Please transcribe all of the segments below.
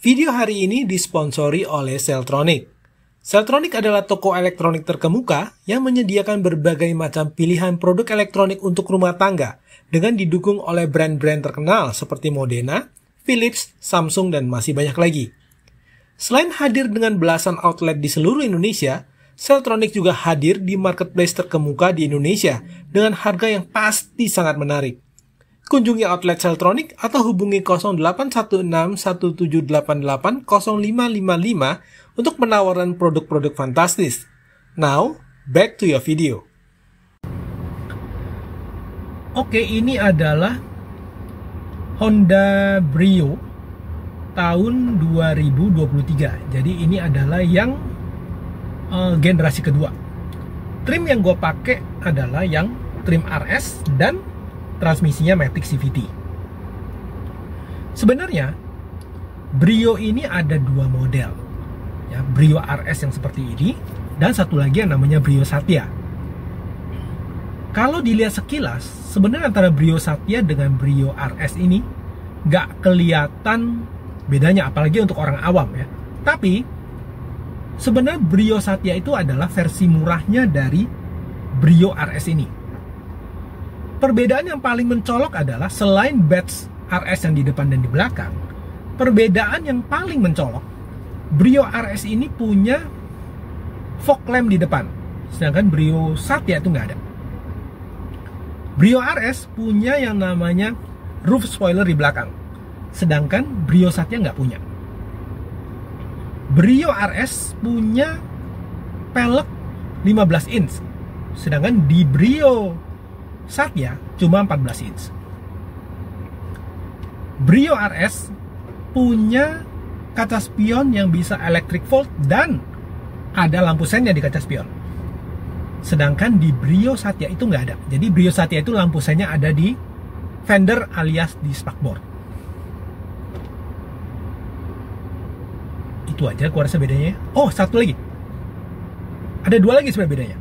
Video hari ini disponsori oleh Celltronic. Celltronic adalah toko elektronik terkemuka yang menyediakan berbagai macam pilihan produk elektronik untuk rumah tangga dengan didukung oleh brand-brand terkenal seperti Modena, Philips, Samsung, dan masih banyak lagi. Selain hadir dengan belasan outlet di seluruh Indonesia, Celltronic juga hadir di marketplace terkemuka di Indonesia dengan harga yang pasti sangat menarik. Kunjungi outlet Celltronic atau hubungi 0816 1788 0555 untuk penawaran produk-produk fantastis. Now, back to your video. Oke, ini adalah Honda Brio tahun 2023. Jadi ini adalah yang generasi kedua. Trim yang gue pakai adalah yang trim RS dan transmisinya Matic CVT. Sebenarnya Brio ini ada dua model, ya, Brio RS yang seperti ini dan satu lagi yang namanya Brio Satya. Kalau dilihat sekilas, sebenarnya antara Brio Satya dengan Brio RS ini nggak kelihatan bedanya, apalagi untuk orang awam ya. Tapi sebenarnya Brio Satya itu adalah versi murahnya dari Brio RS ini. Perbedaan yang paling mencolok adalah selain badge RS yang di depan dan di belakang, perbedaan yang paling mencolok, Brio RS ini punya fog lamp di depan, sedangkan Brio Satya itu nggak ada. Brio RS punya yang namanya roof spoiler di belakang, sedangkan Brio Satya nggak punya. Brio RS punya pelek 15 inch, sedangkan di Brio Satya cuma 14 inch. Brio RS punya kaca spion yang bisa electric volt dan ada lampu sennya di kaca spion. Sedangkan di Brio Satya itu nggak ada. Jadi Brio Satya itu lampu sennya ada di fender alias di spakbor. Itu aja gua rasa bedanya. Oh, satu lagi. Ada dua lagi sebenarnya bedanya.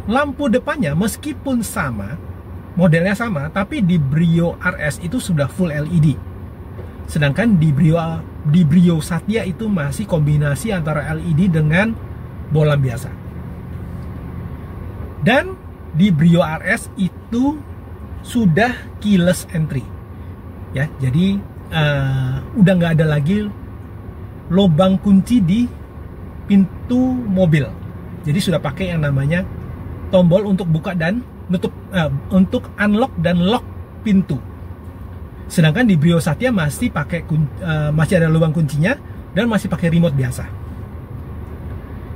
Lampu depannya meskipun sama, modelnya sama, tapi di Brio RS itu sudah full LED. Sedangkan di Brio Satya itu masih kombinasi antara LED dengan bolam biasa. Dan di Brio RS itu sudah keyless entry. Ya, jadi udah nggak ada lagi lubang kunci di pintu mobil. Jadi sudah pakai yang namanya tombol untuk buka dan nutup, untuk unlock dan lock pintu. Sedangkan di Brio Satya masih pakai masih ada lubang kuncinya dan masih pakai remote biasa.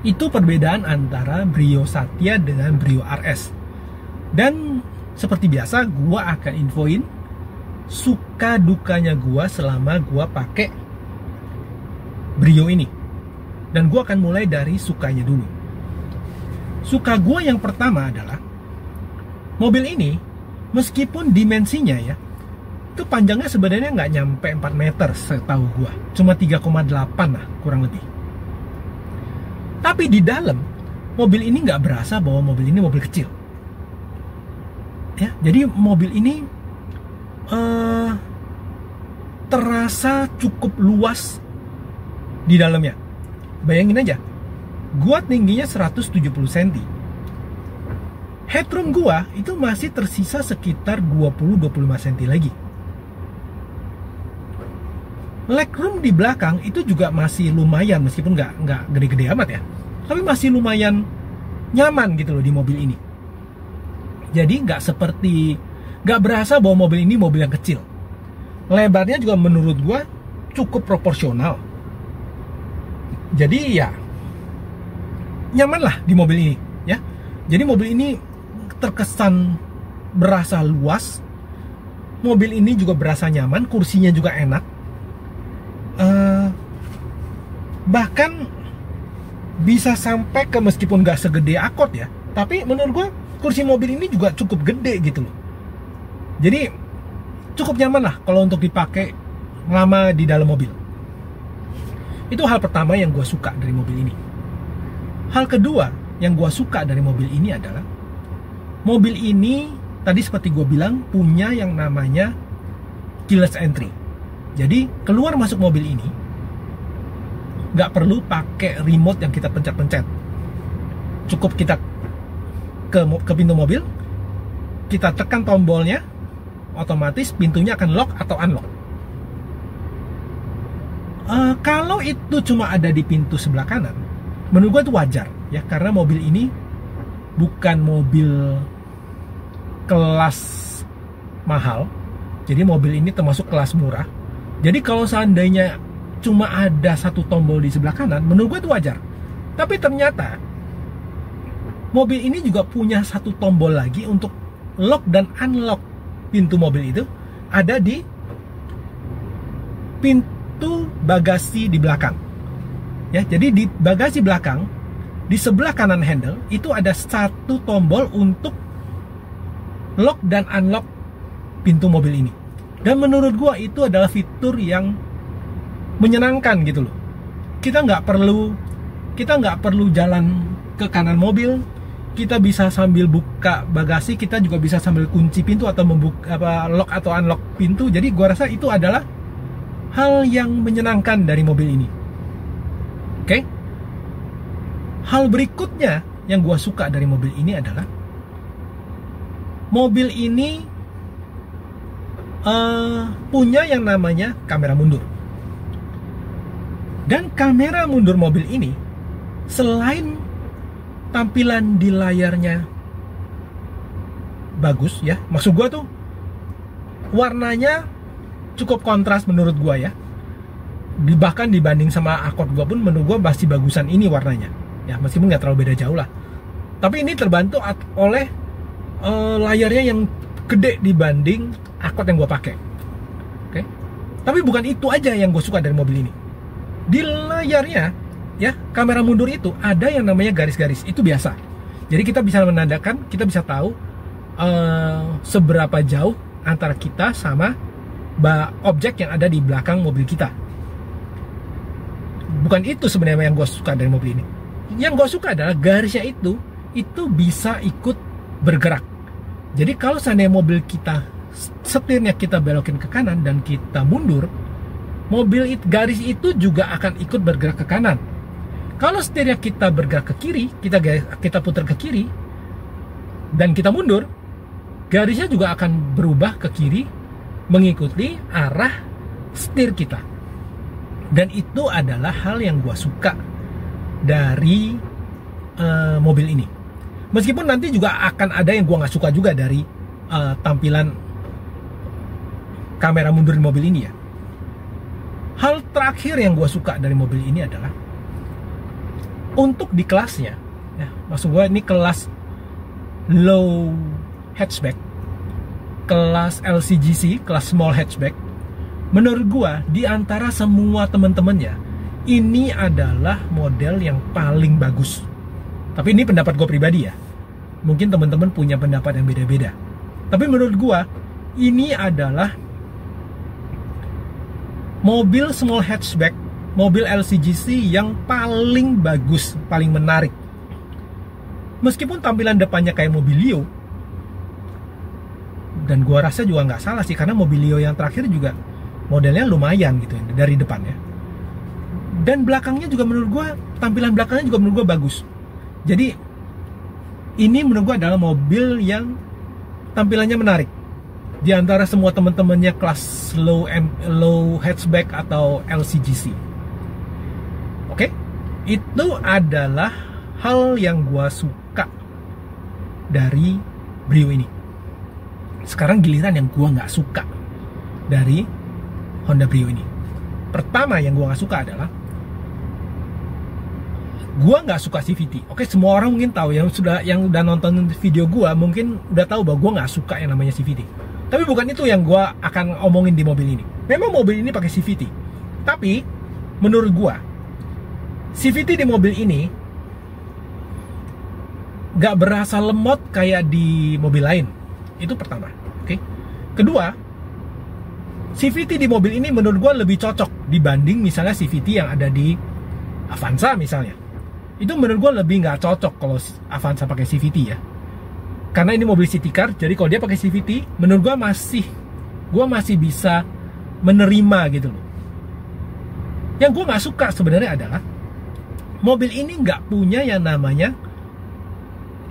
Itu perbedaan antara Brio Satya dengan Brio RS. Dan seperti biasa, gua akan infoin suka dukanya gua selama gua pakai Brio ini. Dan gua akan mulai dari sukanya dulu. Suka gue yang pertama adalah mobil ini meskipun dimensinya ya itu panjangnya sebenarnya nggak nyampe 4 meter setahu gue, cuma 3,8 lah kurang lebih. Tapi di dalam mobil ini nggak berasa bahwa mobil ini mobil kecil ya. Jadi mobil ini terasa cukup luas di dalamnya. Bayangin aja, gua tingginya 170 cm. Headroom gua itu masih tersisa sekitar 20-25 cm lagi. Legroom di belakang itu juga masih lumayan, meskipun nggak gede-gede amat ya, tapi masih lumayan nyaman gitu loh di mobil ini. Jadi nggak berasa bahwa mobil ini mobil yang kecil. Lebarnya juga menurut gua cukup proporsional. Jadi ya nyaman lah di mobil ini ya. Jadi mobil ini terkesan berasa luas. Mobil ini juga berasa nyaman, kursinya juga enak. Bahkan bisa sampai ke, meskipun gak segede Accord ya, tapi menurut gua kursi mobil ini juga cukup gede gitu loh. Jadi cukup nyaman lah kalau untuk dipakai lama di dalam mobil. Itu hal pertama yang gua suka dari mobil ini. Hal kedua yang gue suka dari mobil ini adalah mobil ini tadi seperti gue bilang punya yang namanya keyless entry. Jadi keluar masuk mobil ini nggak perlu pakai remote yang kita pencet-pencet. Cukup kita ke pintu mobil, kita tekan tombolnya, otomatis pintunya akan lock atau unlock. Kalau itu cuma ada di pintu sebelah kanan, menurut gue itu wajar ya, karena mobil ini bukan mobil kelas mahal, jadi mobil ini termasuk kelas murah. Jadi kalau seandainya cuma ada satu tombol di sebelah kanan, menurut gue itu wajar. Tapi ternyata mobil ini juga punya satu tombol lagi untuk lock dan unlock pintu mobil itu, ada di pintu bagasi di belakang. Ya, jadi di bagasi belakang di sebelah kanan handle itu ada satu tombol untuk lock dan unlock pintu mobil ini. Dan menurut gua itu adalah fitur yang menyenangkan gitu loh. Kita nggak perlu jalan ke kanan mobil. Kita bisa sambil buka bagasi, kita juga bisa sambil kunci pintu atau membuka lock atau unlock pintu. Jadi gua rasa itu adalah hal yang menyenangkan dari mobil ini. Oke? Hal berikutnya yang gua suka dari mobil ini adalah mobil ini punya yang namanya kamera mundur. Dan kamera mundur mobil ini, selain tampilan di layarnya bagus ya, maksud gua tuh warnanya cukup kontras menurut gua ya. Bahkan dibanding sama Accord gua pun menurut gua masih bagusan ini warnanya ya, meskipun nggak terlalu beda jauh lah. Tapi ini terbantu oleh layarnya yang gede dibanding Accord yang gue pakai. Oke. Tapi bukan itu aja yang gue suka dari mobil ini. Di layarnya ya, kamera mundur itu ada yang namanya garis-garis. Itu biasa. Jadi kita bisa menandakan, kita bisa tahu seberapa jauh antara kita sama objek yang ada di belakang mobil kita. Bukan itu sebenarnya yang gue suka dari mobil ini. Yang gue suka adalah garisnya itu bisa ikut bergerak. Jadi kalau seandainya mobil kita, setirnya kita belokin ke kanan dan kita mundur, garis itu juga akan ikut bergerak ke kanan. Kalau setirnya kita bergerak ke kiri, kita putar ke kiri dan kita mundur, garisnya juga akan berubah ke kiri mengikuti arah setir kita. Dan itu adalah hal yang gua suka dari mobil ini. Meskipun nanti juga akan ada yang gua nggak suka juga dari tampilan kamera mundur di mobil ini ya. Hal terakhir yang gue suka dari mobil ini adalah untuk di kelasnya ya, maksud gue ini kelas low hatchback, kelas LCGC, kelas small hatchback. Menurut gue di antara semua teman-temannya, ini adalah model yang paling bagus. Tapi ini pendapat gue pribadi ya, mungkin teman-teman punya pendapat yang beda-beda. Tapi menurut gue ini adalah mobil small hatchback, mobil LCGC yang paling bagus, paling menarik. Meskipun tampilan depannya kayak Mobilio, dan gua rasa juga nggak salah sih, karena Mobilio yang terakhir juga modelnya lumayan gitu dari depannya. Dan belakangnya juga menurut gua, tampilan belakangnya juga menurut gua bagus. Jadi ini menurut gua adalah mobil yang tampilannya menarik. Di antara semua teman-temannya kelas low hatchback atau LCGC. Oke? Itu adalah hal yang gua suka dari Brio ini. Sekarang giliran yang gua nggak suka dari Honda Brio ini. Pertama yang gua nggak suka adalah gua nggak suka CVT. Oke, semua orang mungkin tahu, yang udah nonton video gua mungkin udah tahu bahwa gua nggak suka yang namanya CVT. Tapi bukan itu yang gue akan omongin di mobil ini. Memang mobil ini pakai CVT, tapi menurut gue CVT di mobil ini gak berasa lemot kayak di mobil lain. Itu pertama. Oke. Kedua, CVT di mobil ini menurut gue lebih cocok dibanding misalnya CVT yang ada di Avanza misalnya. Itu menurut gue lebih gak cocok kalau Avanza pakai CVT ya. Karena ini mobil city car, jadi kalau dia pakai CVT, menurut gue masih bisa menerima gitu loh. Yang gue nggak suka sebenarnya adalah mobil ini nggak punya yang namanya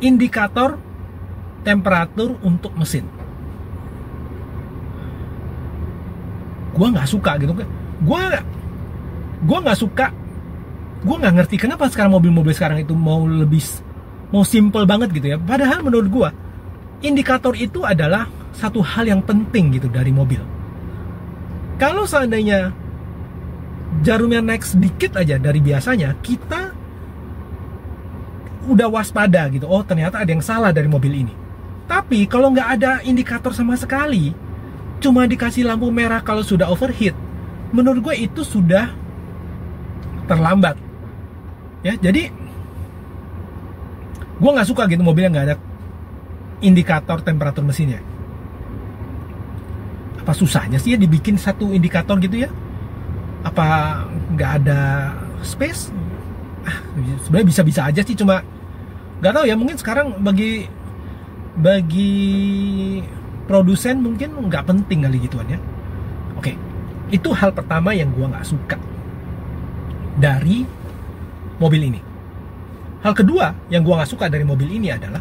indikator temperatur untuk mesin. Gue nggak suka gitu. Gue nggak suka. Gue nggak ngerti kenapa sekarang mobil-mobil sekarang itu mau simple banget gitu ya. Padahal menurut gue indikator itu adalah satu hal yang penting gitu dari mobil. Kalau seandainya jarumnya naik sedikit aja dari biasanya, kita udah waspada gitu. Oh, ternyata ada yang salah dari mobil ini. Tapi kalau nggak ada indikator sama sekali, cuma dikasih lampu merah kalau sudah overheat, menurut gue itu sudah terlambat. Ya, jadi gue nggak suka gitu mobil yang nggak ada indikator temperatur mesinnya. Apa susahnya sih ya dibikin satu indikator gitu ya? Apa nggak ada space? Sebenarnya bisa-bisa aja sih, cuma nggak tahu ya, mungkin sekarang bagi produsen mungkin nggak penting kali gituan ya. Oke, itu hal pertama yang gua nggak suka dari mobil ini. Hal kedua yang gua nggak suka dari mobil ini adalah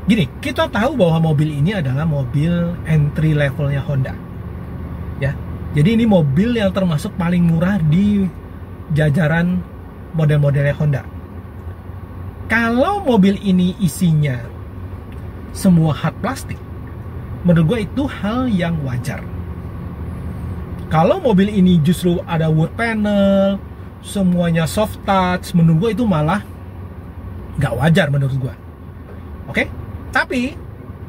gini, kita tahu bahwa mobil ini adalah mobil entry levelnya Honda ya. Jadi ini mobil yang termasuk paling murah di jajaran model-modelnya Honda. Kalau mobil ini isinya semua hard plastik, menurut gue itu hal yang wajar. Kalau mobil ini justru ada wood panel, semuanya soft touch, menurut gue itu malah nggak wajar menurut gue. Oke? Tapi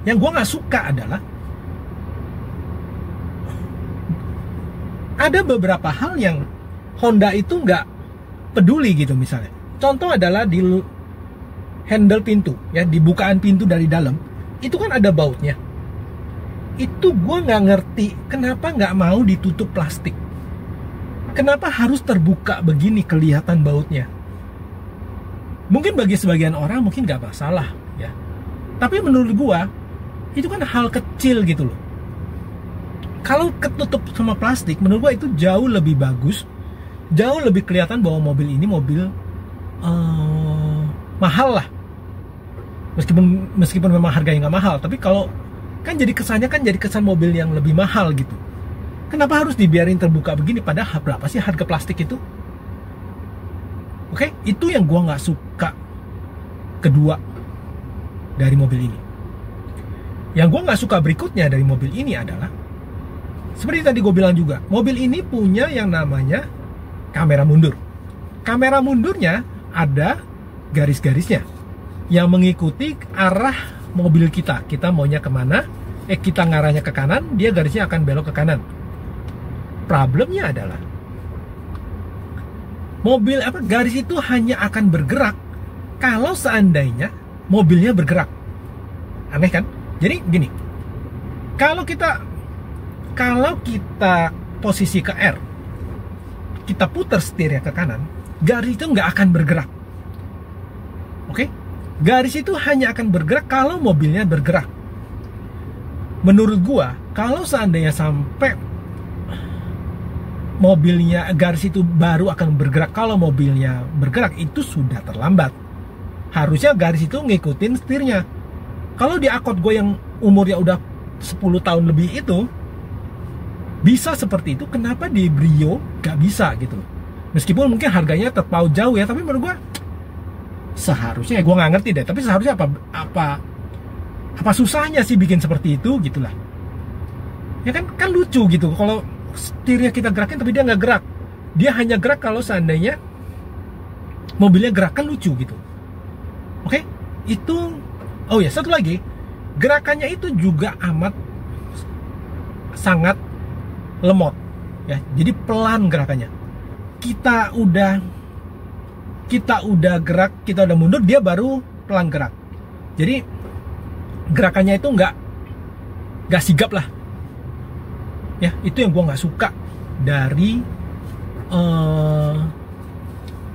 yang gue nggak suka adalah ada beberapa hal yang Honda itu nggak peduli gitu. Misalnya contoh adalah di handle pintu ya, di bukaan pintu dari dalam itu kan ada bautnya. Itu gue nggak ngerti kenapa nggak mau ditutup plastik, kenapa harus terbuka begini kelihatan bautnya. Mungkin bagi sebagian orang mungkin nggak masalah ya, tapi menurut gue itu kan hal kecil gitu loh. Kalau ketutup sama plastik, menurut gue itu jauh lebih bagus, jauh lebih kelihatan bahwa mobil ini mobil mahal lah. Meskipun memang harganya nggak mahal, tapi kalau kan jadi kesannya kan jadi kesan mobil yang lebih mahal gitu. Kenapa harus dibiarin terbuka begini? Padahal berapa sih harga plastik itu? Oke, itu yang gue nggak suka kedua dari mobil ini. Yang gue nggak suka berikutnya dari mobil ini adalah seperti tadi gue bilang juga, mobil ini punya yang namanya kamera mundur. Kamera mundurnya ada garis-garisnya yang mengikuti arah mobil kita. Kita maunya kemana? Kita ngarahnya ke kanan, dia garisnya akan belok ke kanan. Problemnya adalah garis itu hanya akan bergerak kalau seandainya mobilnya bergerak. Aneh kan? Jadi gini, kalau kita posisi ke R, kita putar setirnya ke kanan, garis itu nggak akan bergerak. Oke? Garis itu hanya akan bergerak kalau mobilnya bergerak. Menurut gua, kalau seandainya sampai mobilnya garis itu baru akan bergerak kalau mobilnya bergerak, itu sudah terlambat. Harusnya garis itu ngikutin setirnya. Kalau di Accord gue yang umurnya udah 10 tahun lebih itu bisa seperti itu, kenapa di Brio gak bisa gitu? Meskipun mungkin harganya terpaut jauh ya, tapi menurut gue seharusnya, gue nggak ngerti deh, tapi seharusnya apa susahnya sih bikin seperti itu gitulah. Ya kan lucu gitu kalau setirnya kita gerakin tapi dia nggak gerak. Dia hanya gerak kalau seandainya mobilnya gerak, kan lucu gitu. Oke, itu. Oh ya, satu lagi, gerakannya itu juga amat sangat lemot ya, jadi pelan gerakannya. Kita udah gerak, kita udah mundur, dia baru pelan gerak. Jadi gerakannya itu nggak sigap lah ya. Itu yang gua nggak suka dari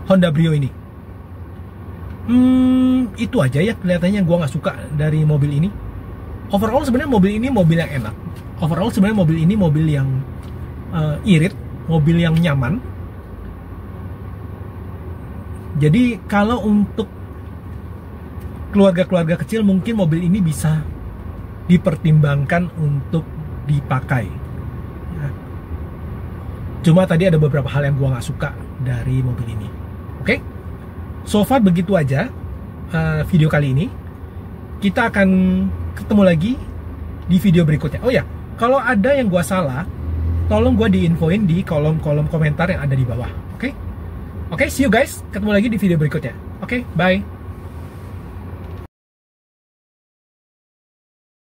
Honda Brio ini. Itu aja ya kelihatannya gua nggak suka dari mobil ini. Overall sebenarnya mobil ini mobil yang enak. Overall sebenarnya mobil ini mobil yang irit mobil yang nyaman. Jadi kalau untuk keluarga-keluarga kecil mungkin mobil ini bisa dipertimbangkan untuk dipakai. Ya. Cuma tadi ada beberapa hal yang gua nggak suka dari mobil ini. Oke, so far begitu aja video kali ini. Kita akan ketemu lagi di video berikutnya. Oh ya, kalau ada yang gua salah, tolong gua diinfoin di kolom-kolom komentar yang ada di bawah. Oke, see you guys. Ketemu lagi di video berikutnya. Oke, bye.